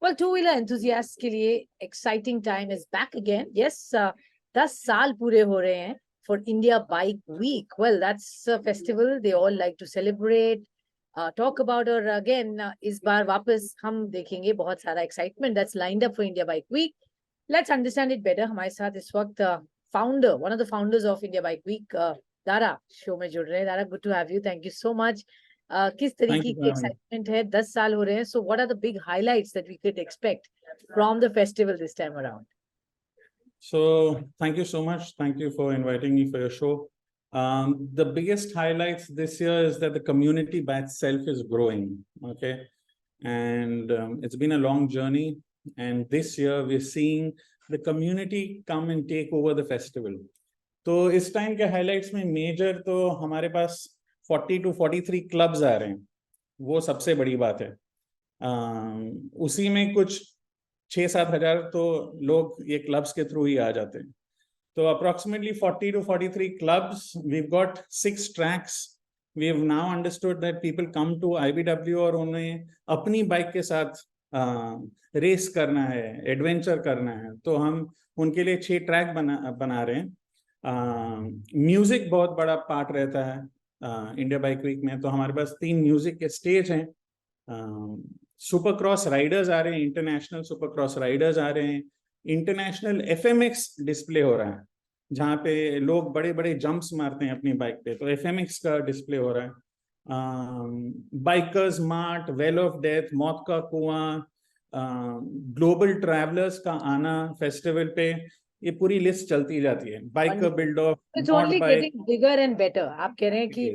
Well, two-wheeler enthusiasts के लिए exciting time is back again. Yes, 10 साल पूरे हो रहे हैं for India Bike Week. Well, that's a festival they all like to celebrate, talk about. और again, इस बार वापस हम देखेंगे बहुत सारा excitement that's lined up for India Bike Week. Let's understand it better. हमारे साथ इस वक्त founder, one of the founders of India Bike Week, Dara show में जुड़ रहे हैं. Dara, good to have you. Thank you so much. किस तरीके की एक्साइटमेंट है? 10 साल हो रहे हैं. So what are the big highlights that we could expect from the festival this time around? So thank you so much. Thank you for inviting me for your show. The biggest highlights this year is that the community by itself is growing. Okay. And it's been a long journey. And this year we're seeing the community come and take over the festival. तो इस time के highlights में major तो हमारे पास 40 to 43 clubs आ रहे हैं. वो सबसे बड़ी बात है. उसी में कुछ 6-7 हजार तो लोग ये क्लब्स के थ्रू ही आ जाते हैं. तो approximately 40 to 43 clubs. we've got 6 tracks. we have now understood that people come to IBW और उन्हें अपनी बाइक के साथ रेस करना है, एडवेंचर करना है. तो हम उनके लिए 6 ट्रैक बना रहे हैं. म्यूजिक बहुत बड़ा पार्ट रहता है इंडिया बाइक वीक में. तो हमारे पास 3 म्यूजिक के स्टेज हैं. सुपर क्रॉस राइडर्स आ रहे हैं, इंटरनेशनल सुपर क्रॉस राइडर्स आ रहे हैं. इंटरनेशनल FMX डिस्प्ले हो रहा है जहाँ पे लोग बड़े बड़े जंप्स मारते हैं अपनी बाइक पे. तो FMX का डिस्प्ले हो रहा है. Bikers mart, well of death, मौत का कुआं, ग्लोबल ट्रैवलर्स का आना फेस्टिवल पे, ये पूरी लिस्ट चलती जाती है. Biker build off, it's only getting bigger and better. आप कह रहे हैं कि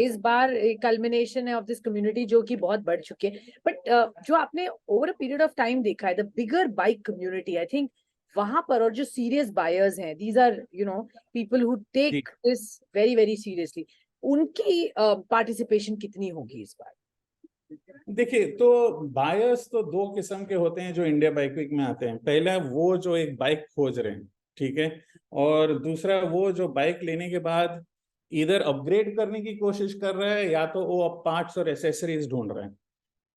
इस बार कल्मिनेशन है ऑफ दिस कम्युनिटी जो कि बहुत बढ़ चुके हैं. बट जो आपने over a period of time देखा है, the bigger bike community, I think वहां पर, और जो सीरियस बायर्स हैं, these are people who take this very very seriously, उनकी पार्टिसिपेशन कितनी होगी इस बार? देखिए, तो बायर्स तो 2 किस्म के होते हैं जो इंडिया बाइक वीक में आते हैं. पहला वो जो एक बाइक खोज रहे हैं, ठीक है, और दूसरा वो जो बाइक लेने के बाद इधर अपग्रेड करने की कोशिश कर रहा है या तो वो अब पार्ट्स और एसेसरीज ढूंढ रहे हैं.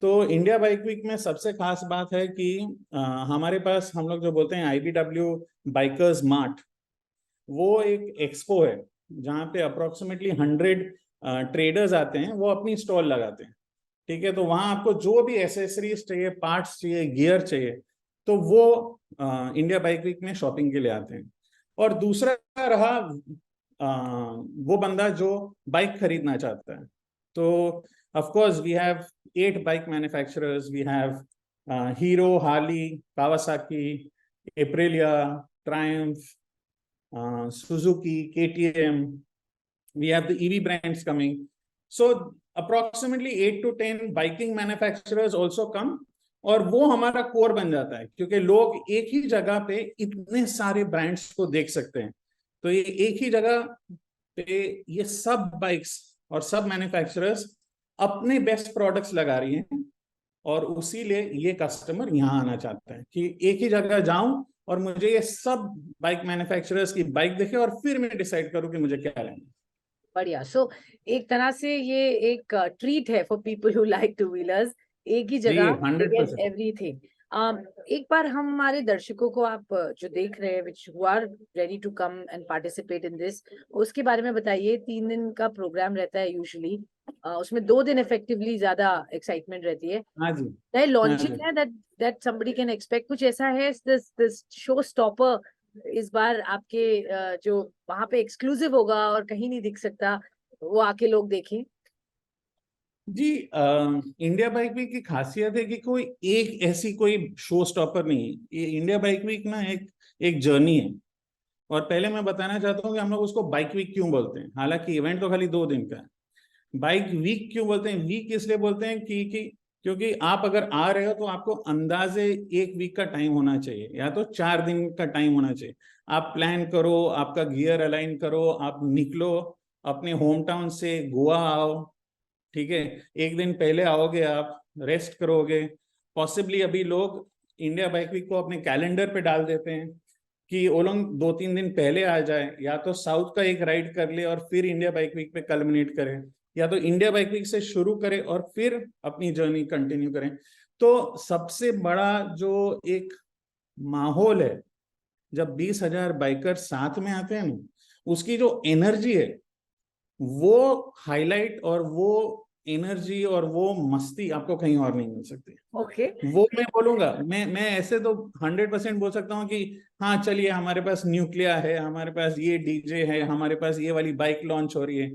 तो इंडिया बाइक वीक में सबसे खास बात है कि हमारे पास, हम लोग जो बोलते हैं IBW बाइकर्स मार्ट, वो एक एक्सपो है जहाँ पे अप्रोक्सीमेटली 100 ट्रेडर्स आते हैं, वो अपनी स्टॉल लगाते हैं. ठीक है. तो वहां आपको जो भी एसेसरीज चाहिए, पार्ट्स चाहिए, गियर चाहिए, तो वो इंडिया बाइक वीक में शॉपिंग के लिए आते हैं. और दूसरा रहा वो बंदा जो बाइक खरीदना चाहता है. तो of course we have 8 bike manufacturers. We have Hero, Harley, Kawasaki, Aprilia, Triumph, Suzuki, KTM. we have the EV brands coming. So approximately 8 to 10 biking manufacturers also come. और वो हमारा कोर बन जाता है क्योंकि लोग एक ही जगह पे इतने सारे ब्रांड्स को देख सकते हैं. तो ये एक ही जगह पे ये सब बाइक्स और सब मैन्युफैक्चरर्स अपने बेस्ट प्रोडक्ट्स लगा रही हैं, और उसी लिए ये कस्टमर यहाँ आना चाहता है कि एक ही जगह जाऊं और मुझे ये सब बाइक मैन्युफैक्चरर्स की बाइक देखे और फिर मैं डिसाइड करूं कि मुझे क्या लेना. बढ़िया. सो एक तरह से ये एक ट्रीट है for people who like two wheelers. एक ही जगह एवरीथिंग. एक बार हम हमारे दर्शकों को, आप जो देख रहे हैं, which who are ready to come and participate in this, उसके बारे में बताइए. 3 दिन का प्रोग्राम रहता है यूजुअली. उसमें 2 दिन इफेक्टिवली ज्यादा एक्साइटमेंट रहती है. नए लॉन्चिंग है that somebody can expect. कुछ ऐसा है this शो स्टॉपर इस बार आपके जो वहां पे एक्सक्लूसिव होगा और कहीं नहीं दिख सकता, वो आके लोग देखें? जी, इंडिया बाइक वीक की खासियत है कि कोई एक ऐसी कोई शो स्टॉपर नहीं है. ये इंडिया बाइक वीक ना एक जर्नी है. और पहले मैं बताना चाहता हूँ कि हम लोग उसको बाइक वीक क्यों बोलते हैं. हालांकि इवेंट तो खाली 2 दिन का है. बाइक वीक क्यों बोलते हैं? वीक इसलिए बोलते हैं क्योंकि आप अगर आ रहे हो तो आपको अंदाजे 1 वीक का टाइम होना चाहिए या तो 4 दिन का टाइम होना चाहिए. आप प्लान करो, आपका गियर अलाइन करो, आप निकलो अपने होम टाउन से, गोवा आओ. ठीक है. 1 दिन पहले आओगे, आप रेस्ट करोगे. पॉसिबली अभी लोग इंडिया बाइक वीक को अपने कैलेंडर पे डाल देते हैं कि वो लोग 2-3 दिन पहले आ जाए, या तो साउथ का एक राइड कर ले और फिर इंडिया बाइक वीक पे कल्मिनेट करें, या तो इंडिया बाइक वीक से शुरू करें और फिर अपनी जर्नी कंटिन्यू करें. तो सबसे बड़ा जो एक माहौल है, जब 20,000 बाइकर साथ में आते हैं ना, उसकी जो एनर्जी है वो हाईलाइट, और वो एनर्जी और वो मस्ती आपको कहीं और नहीं मिल सकती। ओके, वो मैं बोलूंगा, मैं ऐसे तो 100% बोल सकता हूँ कि हाँ चलिए हमारे पास न्यूक्लिया है, हमारे पास ये डीजे है, हमारे पास ये वाली बाइक लॉन्च हो रही है,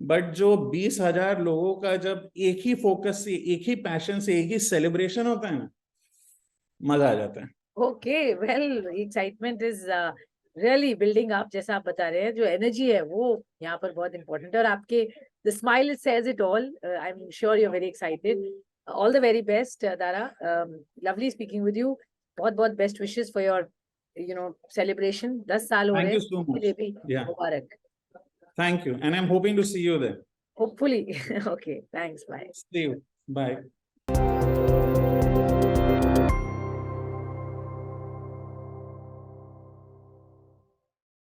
बट जो 20,000 लोगों का जब एक ही फोकस से, एक ही पैशन से, एक ही सेलिब्रेशन होता है ना, मजा आ जाता है। Okay, well excitement is really building up. जैसा आप बता रहे हैं, जो एनर्जी है वो यहाँ पर बहुत इंपॉर्टेंट है, और आपके the smile it says it all. I am sure you are very excited. All the very best Dara, lovely speaking with you. बहुत बहुत best wishes for your celebration. 10 साल हो रहे थैंक हैं, यू सो इसके मच। लिए भी या, मुबारक। Thank you, and I am hoping to see you there. Hopefully. Okay, thanks, bye. See you, bye.